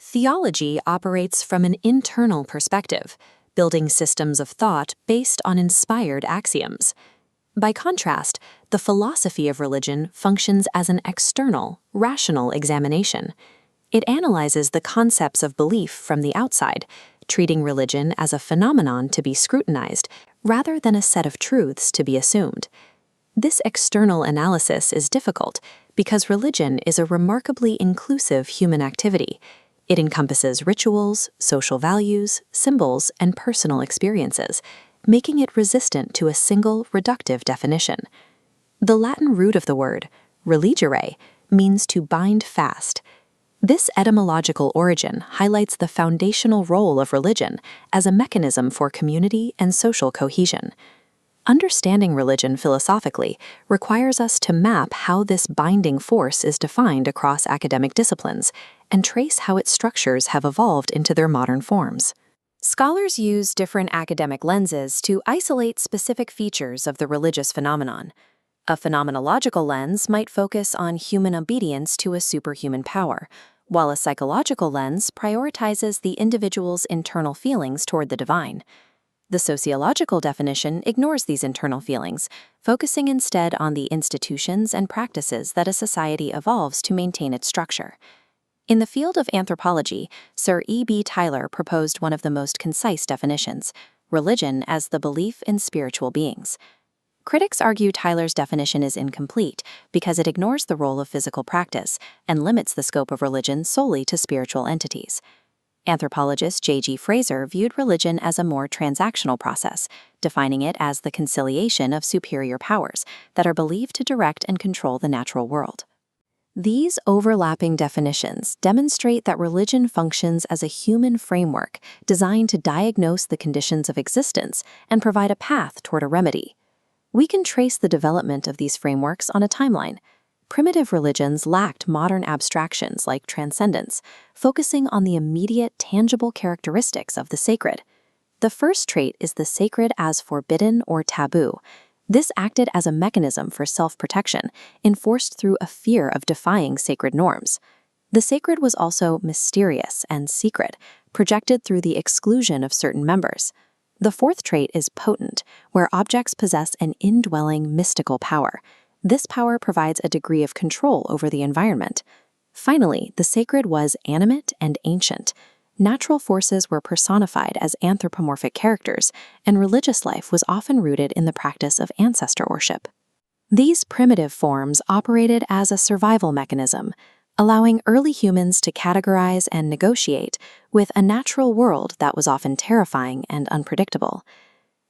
Theology operates from an internal perspective, building systems of thought based on inspired axioms. By contrast, the philosophy of religion functions as an external, rational examination. It analyzes the concepts of belief from the outside, treating religion as a phenomenon to be scrutinized rather than a set of truths to be assumed. This external analysis is difficult because religion is a remarkably inclusive human activity. It encompasses rituals, social values, symbols, and personal experiences, making it resistant to a single reductive definition. The Latin root of the word, religere, means to bind fast. This etymological origin highlights the foundational role of religion as a mechanism for community and social cohesion. Understanding religion philosophically requires us to map how this binding force is defined across academic disciplines and trace how its structures have evolved into their modern forms. Scholars use different academic lenses to isolate specific features of the religious phenomenon. A phenomenological lens might focus on human obedience to a superhuman power, while a psychological lens prioritizes the individual's internal feelings toward the divine. The sociological definition ignores these internal feelings, focusing instead on the institutions and practices that a society evolves to maintain its structure. In the field of anthropology, Sir E.B. Tylor proposed one of the most concise definitions: religion as the belief in spiritual beings. Critics argue Tylor's definition is incomplete because it ignores the role of physical practice and limits the scope of religion solely to spiritual entities. Anthropologist J.G. Fraser viewed religion as a more transactional process, defining it as the conciliation of superior powers that are believed to direct and control the natural world. These overlapping definitions demonstrate that religion functions as a human framework designed to diagnose the conditions of existence and provide a path toward a remedy. We can trace the development of these frameworks on a timeline. Primitive religions lacked modern abstractions like transcendence, focusing on the immediate, tangible characteristics of the sacred. The first trait is the sacred as forbidden or taboo. This acted as a mechanism for self-protection, enforced through a fear of defying sacred norms. The sacred was also mysterious and secret, projected through the exclusion of certain members. The fourth trait is potent, where objects possess an indwelling mystical power. This power provides a degree of control over the environment. Finally, the sacred was animate and ancient. Natural forces were personified as anthropomorphic characters, and religious life was often rooted in the practice of ancestor worship. These primitive forms operated as a survival mechanism, allowing early humans to categorize and negotiate with a natural world that was often terrifying and unpredictable.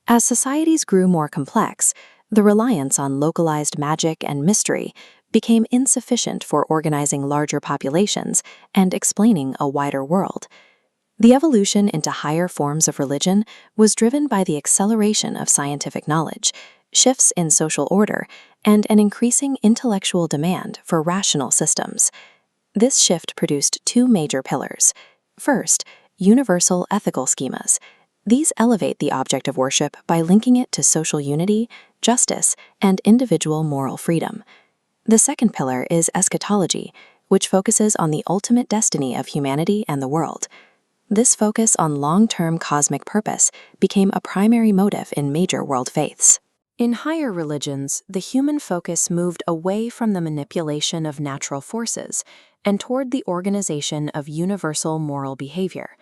As societies grew more complex, the reliance on localized magic and mystery became insufficient for organizing larger populations and explaining a wider world. The evolution into higher forms of religion was driven by the acceleration of scientific knowledge, shifts in social order, and an increasing intellectual demand for rational systems. This shift produced two major pillars. First, universal ethical schemas. These elevate the object of worship by linking it to social unity, justice, and individual moral freedom. The second pillar is eschatology, which focuses on the ultimate destiny of humanity and the world. This focus on long-term cosmic purpose became a primary motive in major world faiths. In higher religions, the human focus moved away from the manipulation of natural forces and toward the organization of universal moral behavior.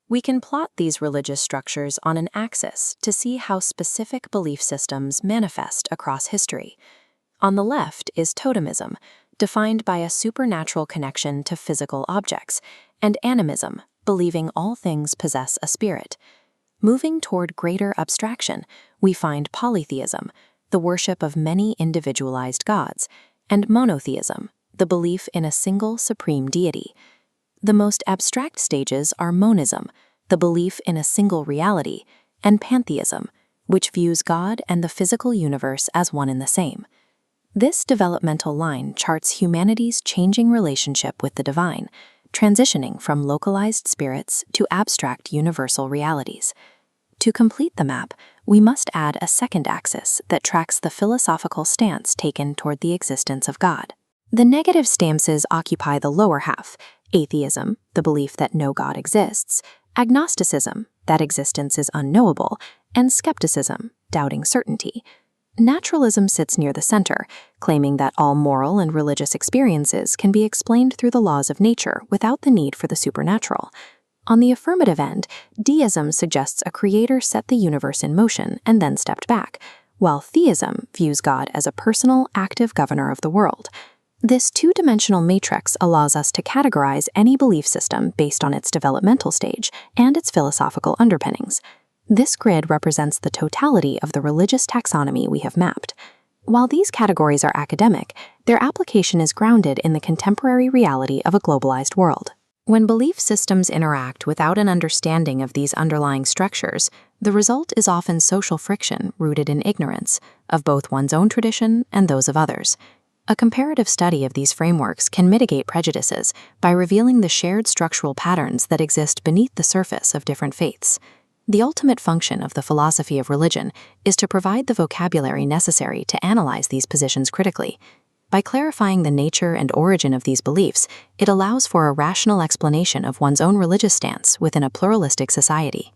We can plot these religious structures on an axis to see how specific belief systems manifest across history. On the left is totemism, defined by a supernatural connection to physical objects, and animism, believing all things possess a spirit. Moving toward greater abstraction, we find polytheism, the worship of many individualized gods, and monotheism, the belief in a single supreme deity. The most abstract stages are monism, the belief in a single reality, and pantheism, which views God and the physical universe as one and the same. This developmental line charts humanity's changing relationship with the divine, transitioning from localized spirits to abstract universal realities. To complete the map, we must add a second axis that tracks the philosophical stance taken toward the existence of God. The negative stances occupy the lower half, atheism, the belief that no God exists, agnosticism, that existence is unknowable, and skepticism, doubting certainty. Naturalism sits near the center, claiming that all moral and religious experiences can be explained through the laws of nature without the need for the supernatural. On the affirmative end, deism suggests a creator set the universe in motion and then stepped back, while theism views God as a personal, active governor of the world. This two-dimensional matrix allows us to categorize any belief system based on its developmental stage and its philosophical underpinnings. This grid represents the totality of the religious taxonomy we have mapped. While these categories are academic, their application is grounded in the contemporary reality of a globalized world. When belief systems interact without an understanding of these underlying structures, the result is often social friction rooted in ignorance of both one's own tradition and those of others. A comparative study of these frameworks can mitigate prejudices by revealing the shared structural patterns that exist beneath the surface of different faiths. The ultimate function of the philosophy of religion is to provide the vocabulary necessary to analyze these positions critically. By clarifying the nature and origin of these beliefs, it allows for a rational explanation of one's own religious stance within a pluralistic society.